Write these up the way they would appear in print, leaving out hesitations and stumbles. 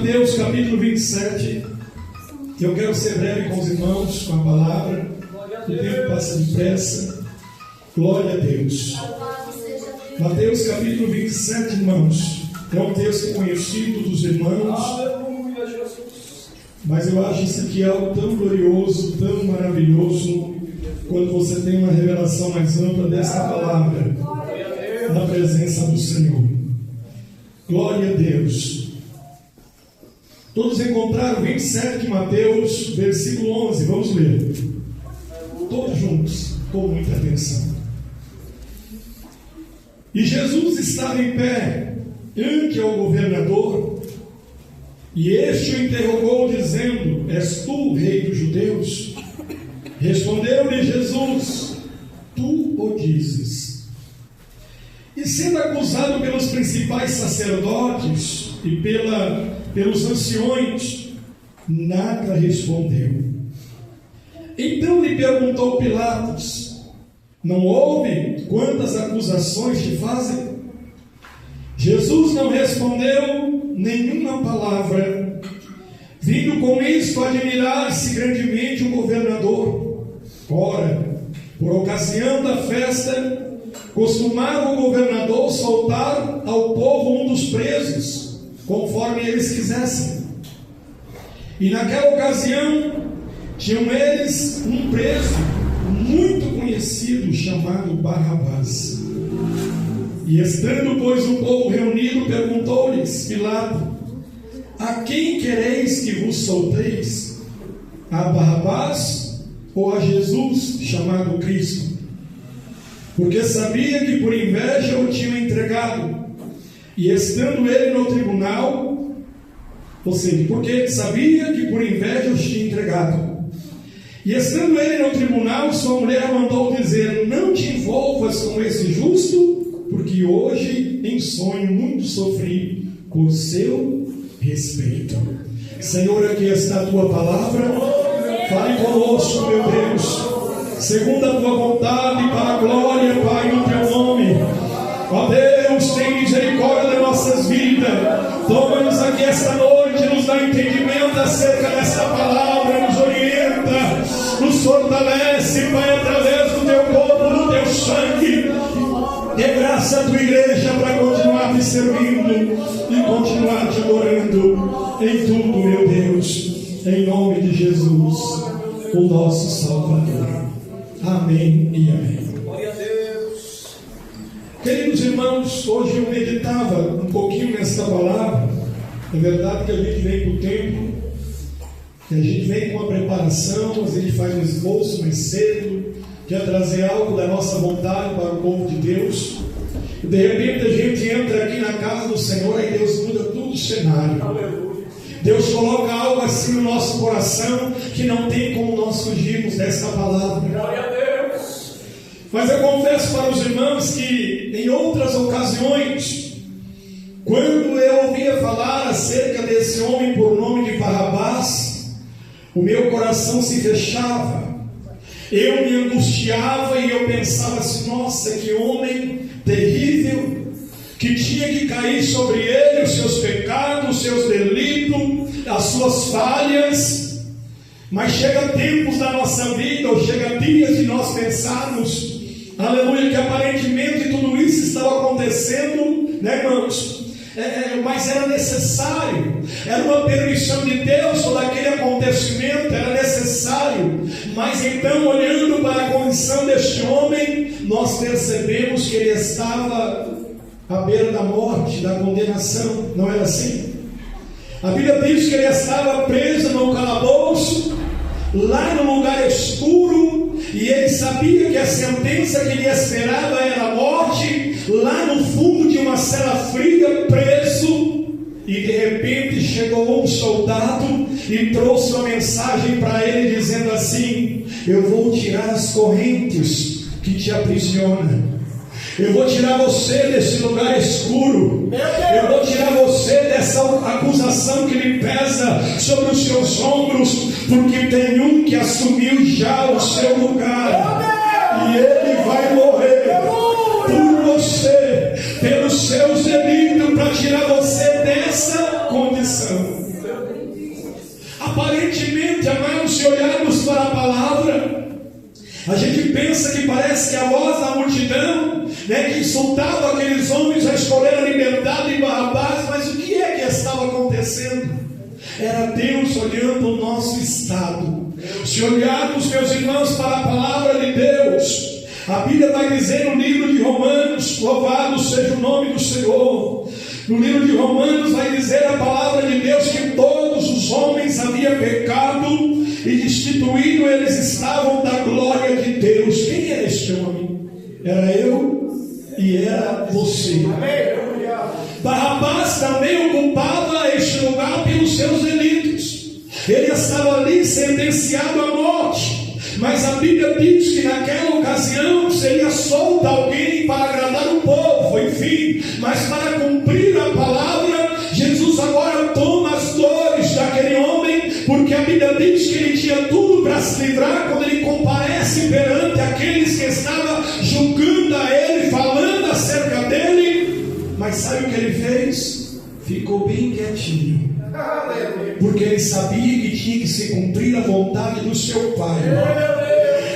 Mateus capítulo 27. Eu quero ser breve com os irmãos, com a palavra. O tempo passa depressa. Glória a Deus. Mateus capítulo 27, irmãos. É um texto conhecido dos irmãos. Aleluia, Jesus. Mas eu acho isso aqui algo tão glorioso, tão maravilhoso, quando você tem uma revelação mais ampla dessa palavra, na presença do Senhor. Glória a Deus. Todos encontraram 27 de Mateus, versículo 11. Vamos ler. Todos juntos, com muita atenção. E Jesus estava em pé ante ao governador, e este o interrogou, dizendo: És tu o rei dos judeus? Respondeu-lhe Jesus: Tu o dizes. E sendo acusado pelos principais sacerdotes e pelos anciões, nada respondeu. Então lhe perguntou Pilatos: Não ouve quantas acusações te fazem? Jesus não respondeu nenhuma palavra, vindo com isto admirar-se grandemente o governador. Ora, por ocasião da festa, costumava o governador soltar ao povo um dos presos, conforme eles quisessem. E naquela ocasião, tinham eles um preso muito conhecido, chamado Barrabás. E estando, pois, o povo reunido, perguntou-lhes Pilato: A quem quereis que vos solteis? A Barrabás ou a Jesus, chamado Cristo? Porque sabia que por inveja o tinham entregado. E estando ele no tribunal, ou seja, porque sabia que por inveja os tinha entregado. E estando ele no tribunal, sua mulher mandou dizer: Não te envolvas com esse justo, porque hoje em sonho muito sofri por seu respeito. Senhor, aqui está a tua palavra. Fale conosco, meu Deus, segundo a tua vontade, para a glória, Pai, no teu nome. Ó Deus, tem misericórdia das nossas vidas. Toma-nos aqui esta noite, nos dá entendimento acerca desta palavra, nos orienta, nos fortalece, Pai, através do teu corpo, do teu sangue. Dê graça à tua igreja para continuar te servindo e continuar te adorando em tudo, meu Deus, em nome de Jesus, o nosso Salvador. Amém e amém. Glória a Deus. Queridos irmãos, hoje eu meditava um pouquinho nesta palavra. É verdade que a gente vem com o tempo, que a gente vem com a preparação, a gente faz um esforço mais cedo, quer trazer algo da nossa vontade para o povo de Deus. E de repente a gente entra aqui na casa do Senhor e Deus muda todo o cenário. Aleluia. Deus coloca algo assim no nosso coração que não tem como nós fugirmos dessa palavra. Glória a Deus. Mas eu confesso para os irmãos que em outras ocasiões, quando eu ouvia falar acerca desse homem por nome de Barrabás, o meu coração se fechava. Eu me angustiava e eu pensava assim: nossa, que homem terrível, que tinha que cair sobre ele os seus pecados, os seus delitos, as suas falhas. Mas chega tempos da nossa vida, ou chega dias de nós pensarmos, aleluia, que aparentemente tudo isso estava acontecendo, né, irmãos? Mas era necessário, era uma permissão de Deus todo aquele acontecimento, era necessário. Mas então, olhando para a condição deste homem, nós percebemos que ele estava à beira da morte, da condenação. Não era assim? A Bíblia diz que ele estava preso no calabouço, lá no lugar escuro, e ele sabia que a sentença que lhe esperava era a morte, lá no fundo de uma cela fria, preso. E de repente chegou um soldado e trouxe uma mensagem para ele dizendo assim: eu vou tirar as correntes que te aprisionam, eu vou tirar você desse lugar escuro, eu vou tirar você dessa acusação que lhe pesa sobre os seus ombros, porque tem um que assumiu já o seu lugar, e ele vai morrer por você, pelos seus delitos, para tirar você dessa condição. A gente pensa que parece que a voz da multidão, que insultava aqueles homens a escolher a liberdade de Barrabás, mas o que é que estava acontecendo? Era Deus olhando o nosso estado. Se olharmos, meus irmãos, para a palavra de Deus, a Bíblia vai dizer no livro de Romanos, louvado seja o nome do Senhor, no livro de Romanos vai dizer a palavra de Deus que todos os homens haviam pecado e destituído eles estavam da glória de Deus. Quem era este homem? Era eu e era você. Barrabás também ocupava este lugar pelos seus delitos. Ele estava ali sentenciado à morte. Mas a Bíblia diz que naquela ocasião seria solto alguém para agradar o povo, enfim. Mas para cumprir a palavra, Jesus agora toma as dores daquele homem, porque a Bíblia diz que ele tinha tudo para se livrar quando ele comparece perante aqueles que estavam julgando a ele, falando acerca dele. Mas sabe o que ele fez? Ficou bem quietinho, porque ele sabia que tinha que se cumprir a vontade do seu Pai.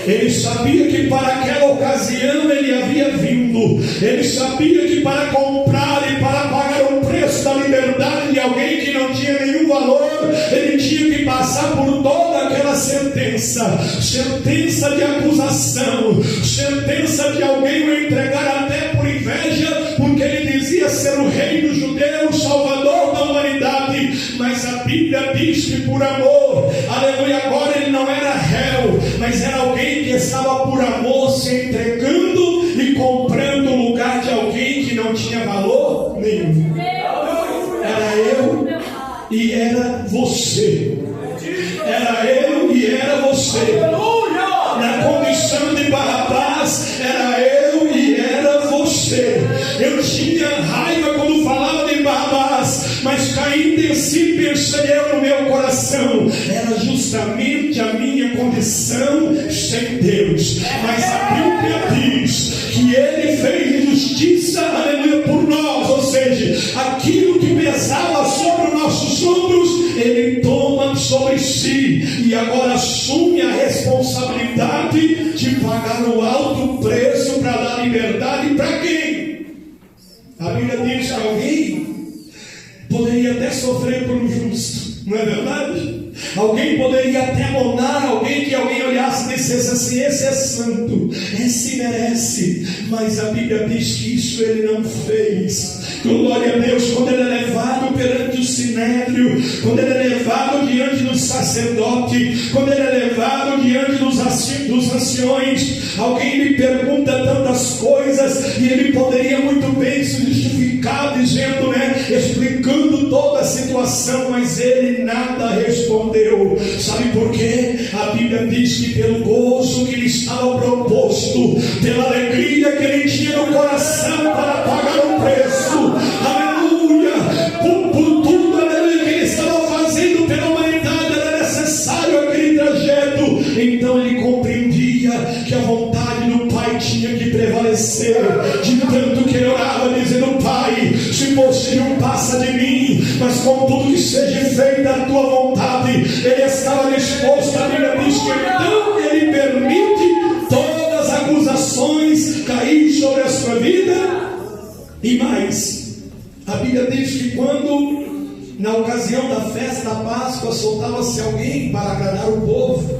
Ele sabia que para aquela ocasião ele havia vindo. Ele sabia que para comprar e para pagar o preço da liberdade de alguém que não tinha nenhum valor, ele tinha que passar por toda aquela sentença de acusação, sentença de alguém o entregar até por inveja, porque ele dizia ser o rei dos judeus, salvador da humanidade. Mas a Bíblia diz que por amor, aleluia, agora ele não era réu, mas era alguém que estava por amor se entregando e comprando o lugar de alguém que não tinha valor nenhum. Era eu e era você. Era eu e era você. Na condição de Barrabás, era eu e era você. Eu tinha raiva quando falava de Barrabás, mas caindo em si pensei eu no meu coração, era justamente a minha condição sem Deus. Mas a Bíblia diz que ele fez justiça, aleluia, por nós, ou seja, aquilo que pesava sobre os nossos ombros, ele toma sobre si e agora assume a responsabilidade de pagar o alto preço para dar liberdade para quem? A Bíblia diz que alguém poderia até sofrer por um justo, não é verdade? Alguém poderia até abonar alguém, que alguém olhasse e dissesse assim: esse é santo, esse merece. Mas a Bíblia diz que isso ele não fez. Glória a Deus. Quando ele é levado perante o sinédrio, quando ele é levado diante do sacerdote, quando ele é levado diante dos anciões, alguém lhe pergunta tantas coisas e ele poderia muito bem se justificar dizendo, explicando toda a situação, mas ele nada respondeu. Sabe por quê? A Bíblia diz que pelo gozo que lhe estava proposto, pela alegria que ele tinha no coração para pagar o preço, aleluia, por tudo, aleluia, que ele estava fazendo pela humanidade, era necessário aquele trajeto. Então ele compreendia que a vontade do Pai tinha que prevalecer, de tanto que ele orava dizendo: Pai, se possível passa de mim, mas contudo que seja feita a tua vontade. Ele estava disposto. A Bíblia diz que então ele permite todas as acusações cair sobre a sua vida. E mais, a Bíblia diz que quando na ocasião da festa da Páscoa soltava-se alguém para agradar o povo,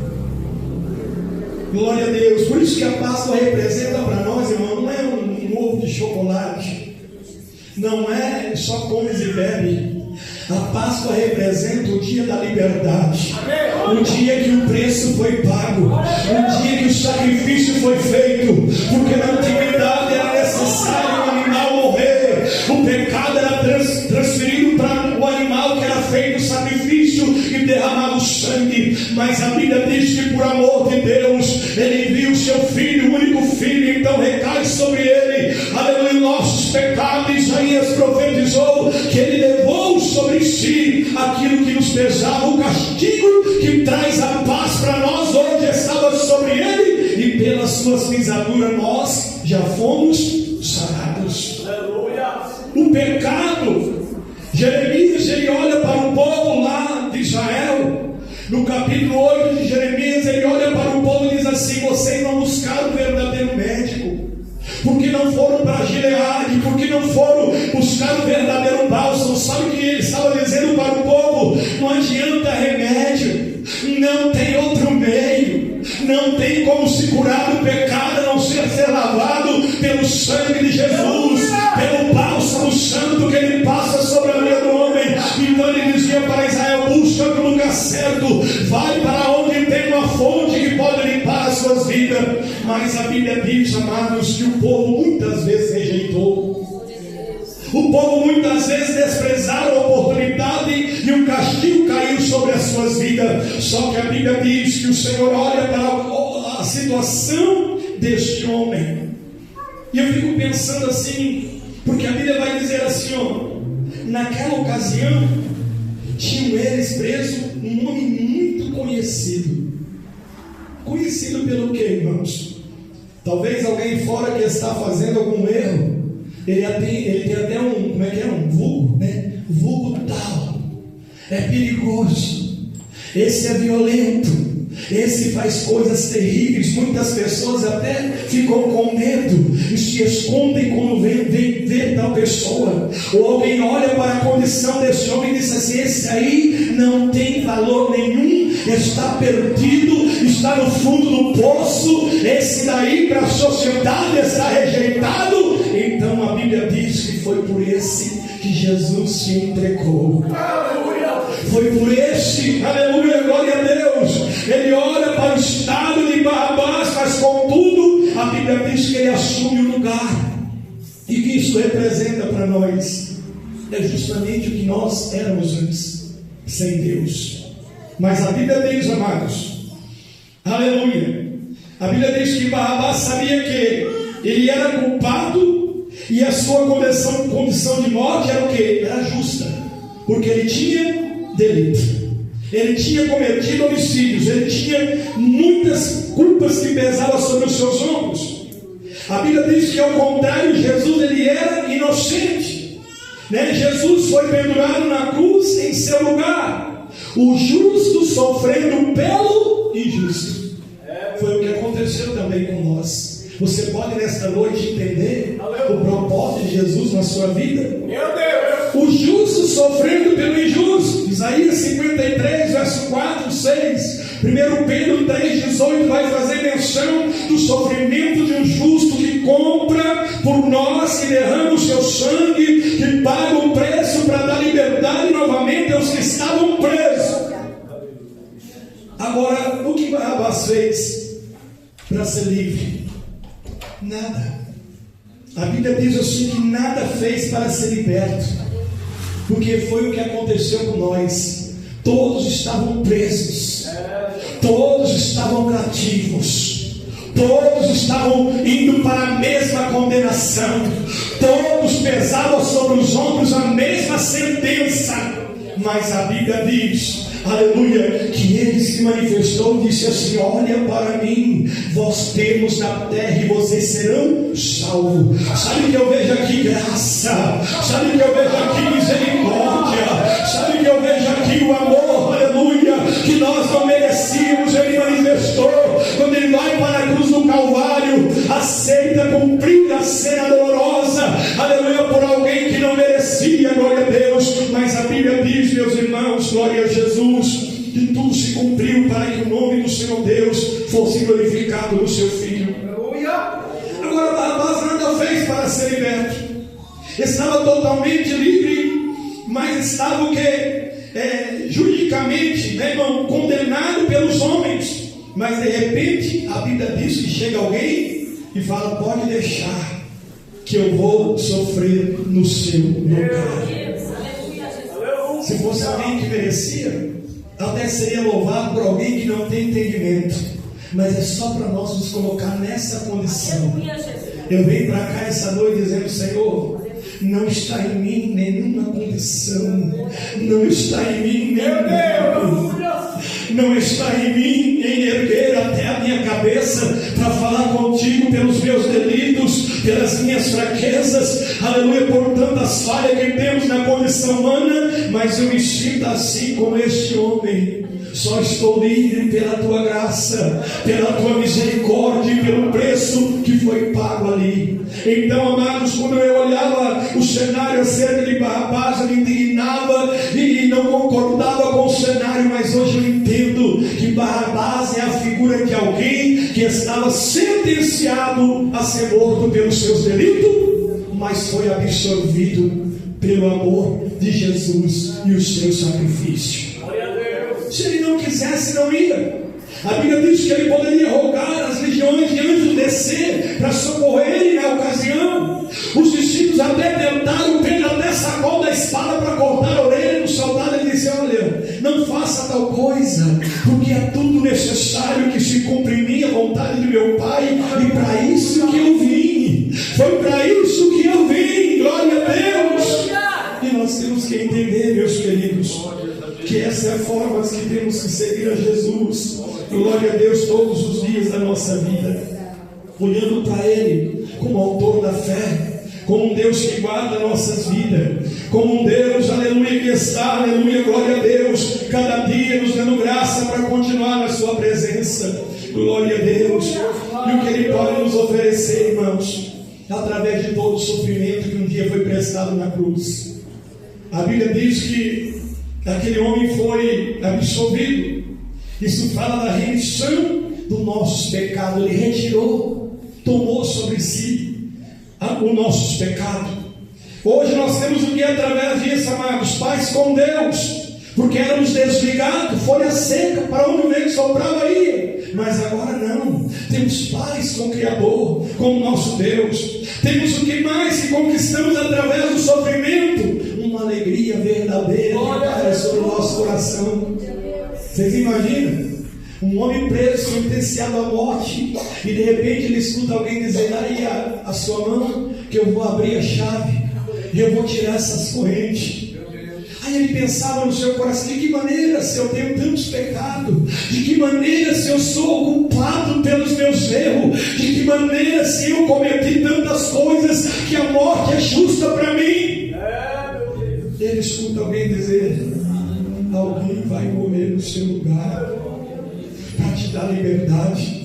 glória a Deus. Por isso que a Páscoa representa para nós, irmão, não é um ovo de chocolate, não é só comes e bebe. A Páscoa representa o dia da liberdade, o dia que o preço foi pago, o dia que o sacrifício foi feito, porque na antiguidade era necessário o animal morrer, o pecado era transferido para o animal que era feito o sacrifício e derramado o sangue. Mas a Bíblia diz que por amor de Deus ele envia o seu filho, o único filho, então recai sobre ele, aleluia, nossos pecados. Isaías profetizou que ele levou sobre si aquilo que nos pesava, o castigo que traz a paz para nós hoje estava sobre ele, e pelas suas pisaduras nós já fomos sarados. O pecado, Jeremias ele olha para o povo lá de Israel, no capítulo 8 de Jeremias ele olha para o povo e diz assim: vocês não buscar o verdadeiro bálsamo. Sabe o que ele estava dizendo para o povo? Não adianta remédio, não tem outro meio, não tem como se curar do pecado a não ser lavado pelo sangue de Jesus, pelo bálsamo santo que ele passa sobre a vida do homem. Então ele dizia para Israel: busca no lugar certo, vai para onde tem uma fonte que pode limpar as suas vidas. Mas a Bíblia diz, amados, que o povo muitas vezes rejeitou. O povo muitas vezes desprezaram a oportunidade e o castigo caiu sobre as suas vidas. Só que a Bíblia diz que o Senhor olha para a situação deste homem. E eu fico pensando assim, porque a Bíblia vai dizer assim, ó, naquela ocasião tinham eles preso um homem muito conhecido. Conhecido pelo quê, irmãos? Talvez alguém fora que está fazendo algum erro, ele tem até um, como é que é? Um vulgo, né? Vulgo tal. É perigoso. Esse é violento. Esse faz coisas terríveis. Muitas pessoas até ficam com medo e se escondem quando vem ver tal pessoa. Ou alguém olha para a condição desse homem e diz assim: esse aí não tem valor nenhum, está perdido, está no fundo do poço. Esse daí para a sociedade está rejeitado. Então a Bíblia diz que foi por esse que Jesus se entregou. Aleluia! Foi por esse, aleluia, glória a Deus. Ele olha para o estado de Barrabás, mas contudo a Bíblia diz que ele assume o lugar. E que isso representa para nós é justamente o que nós éramos antes, sem Deus. Mas a Bíblia diz, amados, aleluia, a Bíblia diz que Barrabás sabia que ele era culpado e a sua condição de morte era o que? Era justa, porque ele tinha delito, ele tinha cometido homicídios, ele tinha muitas culpas que pesavam sobre os seus ombros. A Bíblia diz que ao contrário, Jesus ele era inocente, né? Jesus foi pendurado na cruz em seu lugar, o justo sofrendo pelo injusto. Foi o que aconteceu também com nós. Você pode nesta noite entender o propósito de Jesus na sua vida? Meu Deus! O justo sofrendo pelo injusto. Isaías 53, verso 4, 6. 1 Pedro 3,18 vai fazer menção do sofrimento de um justo que compra por nós, que derrama o seu sangue, que paga o preço para dar liberdade novamente aos que estavam presos. Agora, o que Barrabás fez para ser livre? Nada. A Bíblia diz assim que nada fez para ser liberto, porque foi o que aconteceu com nós. Todos estavam presos, todos estavam cativos, todos estavam indo para a mesma condenação, todos pesavam sobre os ombros a mesma sentença. Mas a Bíblia diz, aleluia, que ele se manifestou e disse assim: olha para mim, vós temos na terra e vocês serão salvos. Sabe que eu vejo aqui graça, sabe que eu vejo aqui misericórdia, sabe que eu vejo aqui o amor, aleluia, que nós não merecíamos. Ele manifestou quando ele vai para a cruz do Calvário, aceita cumprir a cena dolorosa, aleluia, por alguém que não merecia, glória a Deus. Mas a Bíblia diz, meus irmãos, glória a Jesus, que tudo se cumpriu para que o nome do Senhor Deus fosse glorificado no seu Filho. Agora Barrabás nada fez para ser liberto, estava totalmente livre, mas estava o que? Juridicamente, né, irmão, condenado pelos homens. Mas de repente a Bíblia diz que chega alguém e fala: pode deixar, que eu vou sofrer no seu lugar. Se fosse alguém que merecia, até seria louvado por alguém que não tem entendimento. Mas é só para nós nos colocar nessa condição. Eu venho para cá essa noite dizendo: Senhor, não está em mim nenhuma condição, não está em mim nenhum. não está em mim em erguer até a minha cabeça para falar contigo pelos meus delitos, pelas minhas fraquezas, aleluia, por tantas falhas que temos na condição humana, mas eu me sinto assim como este homem. Só estou livre pela tua graça, pela tua misericórdia e pelo preço que foi pago ali. Então, amados, quando eu olhava o cenário acerca de Barrabás, eu me indignava e não concordava com o cenário, mas hoje eu entendo que Barrabás é a figura de alguém que estava sentenciado a ser morto pelos seus delitos, mas foi absorvido pelo amor de Jesus e o seu sacrifício. Se ele não quisesse, não ia. A Bíblia diz que ele poderia rogar as legiões de anjos descer para socorrer ele na ocasião. Os discípulos até tentaram, tendo até sacou da espada para cortar a orelha do soldado. Ele disse: olha, não faça tal coisa, porque é tudo necessário que se cumpra em mim a vontade de meu Pai, e para isso que eu vim. Foi para isso que eu vim. Glória a Deus. E nós temos que entender, meus queridos, que essa é a forma que temos que seguir a Jesus. Glória a Deus, todos os dias da nossa vida, olhando para Ele como autor da fé, como um Deus que guarda nossas vidas, como um Deus, aleluia, que está, aleluia, glória a Deus, cada dia nos dando graça para continuar na sua presença. Glória a Deus. E o que Ele pode nos oferecer, irmãos, através de todo o sofrimento que um dia foi prestado na cruz. A Bíblia diz que aquele homem foi absolvido. Isso fala da remissão dos nossos pecados. Ele retirou, tomou sobre si os nossos pecados. Hoje nós temos o que através disso, amados, paz com Deus, porque éramos desligados, folha seca, para onde o vento soprava ia. Mas agora não, temos paz com o Criador, com o nosso Deus. Temos o que mais que conquistamos através do sofrimento? Uma alegria verdadeira que cai sobre o nosso coração. Vocês imaginam? Um homem preso, sentenciado à morte, e de repente ele escuta alguém dizer: aí a sua mão, que eu vou abrir a chave e eu vou tirar essas correntes. Aí ele pensava no seu coração: de que maneira, se eu tenho tantos pecados? De que maneira, se eu sou culpado pelos meus erros? De que maneira, se eu cometi tantas coisas, que a morte é justa para mim? Ele escuta alguém dizer: alguém vai morrer no seu lugar para te dar liberdade.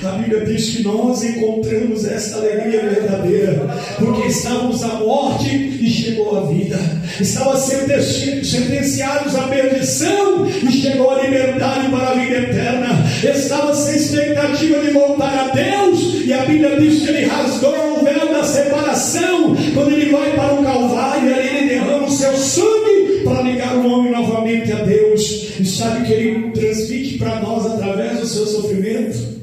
A Bíblia diz que nós encontramos esta alegria verdadeira, porque estávamos à morte e chegou a vida, estávamos sentenciados à perdição e chegou a liberdade para a vida eterna, estava sem expectativa de voltar a Deus, e a Bíblia diz que Ele rasgou o véu da separação, quando Ele vai para o Calvário, e ali Ele derrama o seu sangue para ligar o homem novamente a Deus. E sabe que Ele transmite para nós através do seu sofrimento?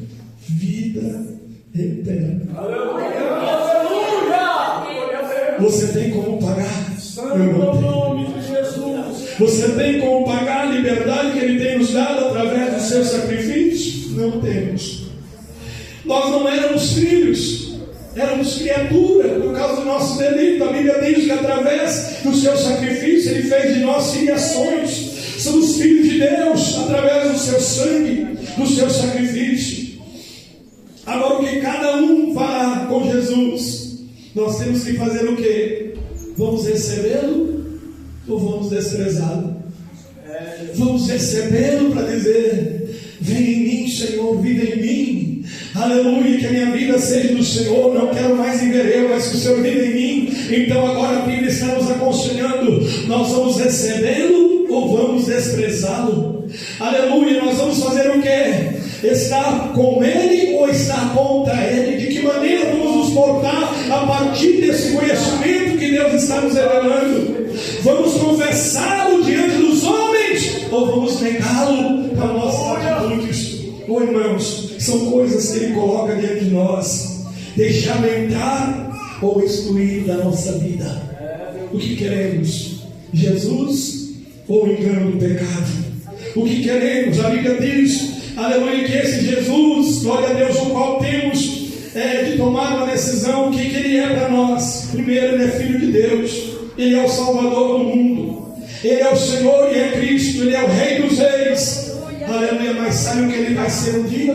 Vida eterna. Você tem como pagar? Eu não tenho. Você tem como pagar a liberdade que Ele tem nos dado através do seu sacrifício? Não temos. Nós não éramos filhos, éramos criatura por causa do nosso delito. A Bíblia diz que através do seu sacrifício Ele fez de nós filiações. Somos filhos de Deus através do seu sangue, do seu sacrifício. Agora, o que cada um fará com Jesus, nós temos que fazer o quê? Vamos recebê-lo ou vamos desprezá-lo? Vamos recebê-lo para dizer: vem em mim, Senhor, viva em mim, aleluia, que a minha vida seja do Senhor, não quero mais viver eu, mas que o Senhor viva em mim. Então agora a Bíblia está nos aconselhando: nós vamos recebê-lo ou vamos desprezá-lo? Aleluia. Nós vamos fazer o quê? Estar com Ele ou estar contra Ele? De que maneira vamos nos portar a partir desse conhecimento que Deus está nos revelando? Vamos confessá-lo diante dos homens ou vamos negá-lo com nossas atitudes? Oh, irmãos, são coisas que Ele coloca diante de nós: deixá-lo entrar ou excluir da nossa vida. O que queremos? Jesus ou o engano do pecado? O que queremos? A Bíblia diz, aleluia, que esse Jesus, glória a Deus, o qual temos de tomar uma decisão, o que Ele é para nós? Primeiro, Ele é Filho de Deus, Ele é o Salvador do mundo, Ele é o Senhor e é Cristo, Ele é o Rei dos Reis, aleluia. sabe o que ele vai ser um dia?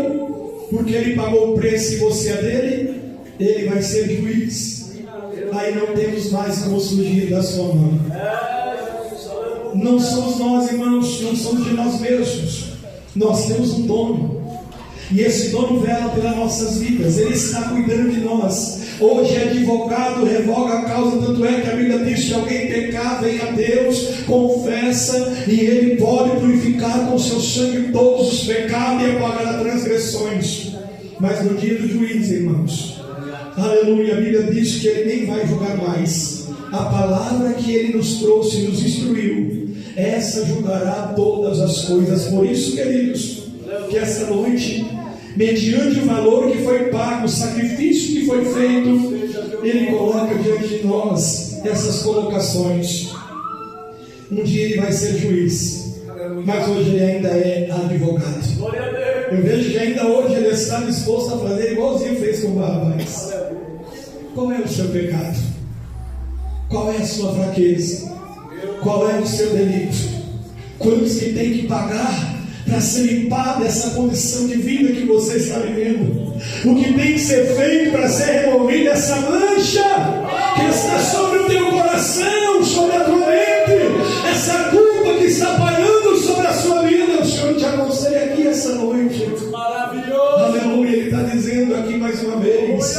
Porque ele pagou o preço e você é dele, ele vai ser juiz. Aí não temos mais como fugir da sua mão. Não somos nós, irmãos, não somos de nós mesmos. Nós temos um dono. E esse dono vela pelas nossas vidas. Ele está cuidando de nós. Hoje é advogado, revoga a causa. Tanto é que a Bíblia diz que alguém pecar, vem a Deus, confessa, e Ele pode purificar com seu sangue todos os pecados e apagar as transgressões. Mas no dia do juízo, irmãos, aleluia, a Bíblia diz que Ele nem vai julgar mais. A palavra que Ele nos trouxe, nos instruiu, essa julgará todas as coisas. Por isso, queridos, que essa noite, mediante o valor que foi pago, o sacrifício que foi feito, Ele coloca diante de nós essas colocações. Um dia Ele vai ser juiz, mas hoje Ele ainda é advogado. Eu vejo que ainda hoje Ele está disposto a fazer igualzinho fez com Barrabás. Qual é o seu pecado? Qual é a sua fraqueza? Qual é o seu delito? Quantos que tem que pagar para ser limpado dessa condição de vida que você está vivendo? O que tem que ser feito para ser removida essa mancha que está sobre o teu coração, sobre a tua mente, essa culpa que está pairando sobre a sua vida? O Senhor te aconselha aqui essa noite. Maravilhoso! Aleluia! Ele está dizendo aqui mais uma vez,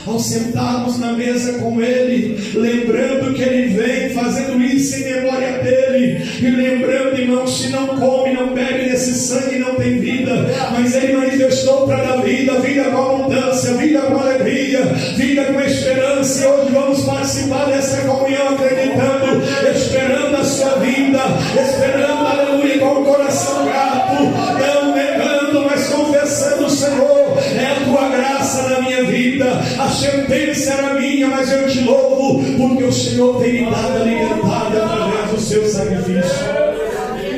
ao sentarmos na mesa com Ele, lembrando que Ele vem fazendo isso em memória dEle, e lembrando, irmão, se não come, não bebe desse sangue, não tem vida, mas Ele manifestou para dar vida, vida com abundância, vida com alegria, vida com esperança. E hoje vamos participar dessa comunhão acreditando, esperando a sua vida, esperando, aleluia, com o coração grato, não negando, mas confessando: Senhor, é a tua graça na minha vida, a sentença era minha, mas eu te louvo, porque o Senhor tem me dado a liberdade através do seu sacrifício.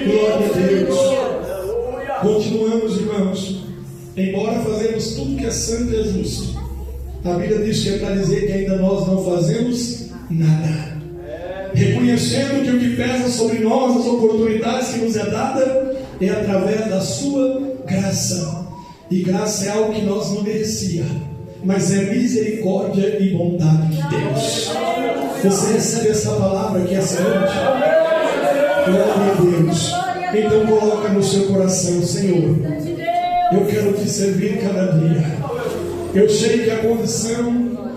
Glória a Deus. Continuamos, irmãos. Embora fazemos tudo que é santo e é justo, a Bíblia diz que é para dizer que ainda nós não fazemos nada. Reconhecendo que o que pesa sobre nós, as oportunidades que nos é dada, é através da sua graça. E graça é algo que nós não merecíamos, mas é misericórdia e bondade de Deus. Você recebe essa palavra aqui essa noite? Glória a Deus. Então coloca no seu coração: Senhor, eu quero te servir cada dia. Eu sei que a condição,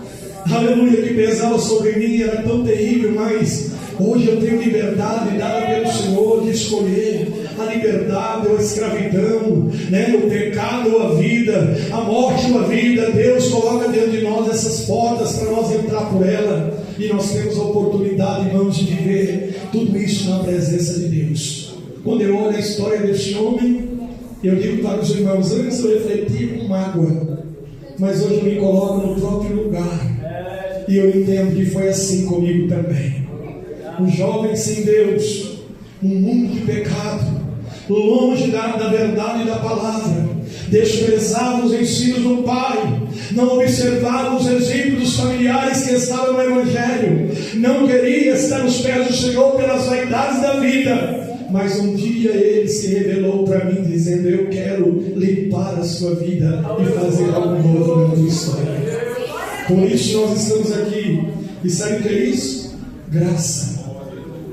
aleluia, que pesava sobre mim era tão terrível, mas hoje eu tenho liberdade dada pelo Senhor de escolher a liberdade ou a escravidão, o pecado ou a vida, a morte ou a vida. Deus coloca diante de nós essas portas para nós entrar por ela, e nós temos a oportunidade, irmãos, de viver tudo isso na presença de Deus. Quando eu olho a história deste homem, eu digo para os irmãos: antes eu refletia com mágoa, mas hoje eu me coloco no próprio lugar, e eu entendo que foi assim comigo também. Um jovem sem Deus, um mundo de pecado, longe da verdade e da palavra, desprezava os ensinos do Pai, não observava os exemplos dos familiares que estavam no Evangelho, não queria estar nos pés do Senhor pelas vaidades da vida. Mas um dia Ele se revelou para mim, dizendo: eu quero limpar a sua vida e fazer algo novo na tua história. Por isso nós estamos aqui. E sabe o que é isso? Graça.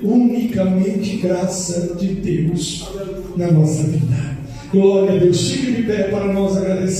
Unicamente graça de Deus na nossa vida. Glória a Deus. Fique de pé para nós agradecer.